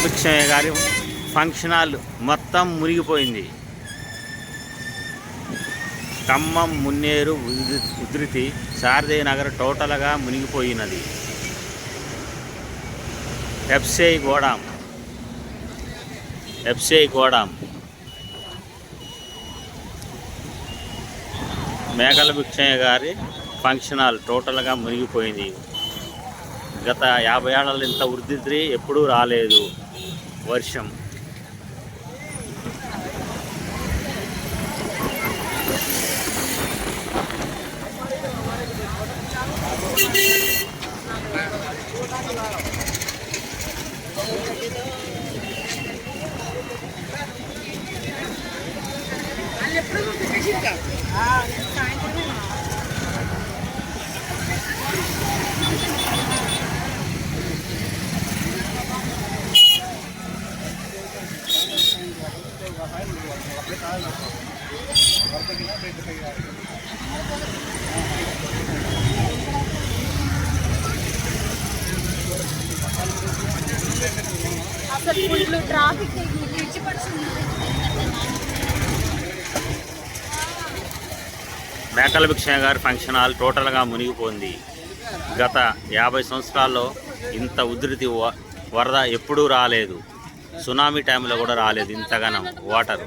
భిక్షయ్య గారి function hall మొత్తం మునిగిపోయింది. ఖమ్మం మున్నేరు ఉధృతి శారదేయ నగర్ టోటల్గా మునిగిపోయినది. ఎఫ్సిఐ గోడాం మేకల భిక్షయ్య గారి ఫంక్షన్ హాల్ టోటల్గా మునిగిపోయింది. గత 50 ఏళ్ళలో ఇంత ఉధృతి ఎప్పుడూ రాలేదు. వర్షం అసలు ఫుల్ ట్రాఫిక్ ఇచ్చిపడుతుంది. మేకల భిక్షయ్య గారి ఫంక్షన్ హాల్ టోటల్గా మునిగిపోయింది. గత 50 సంవత్సరాల్లో ఇంత ఉధృతి వరద ఎప్పుడూ రాలేదు. సునామీ టైంలో కూడా రాలేదు ఇంతగానం వాటర్.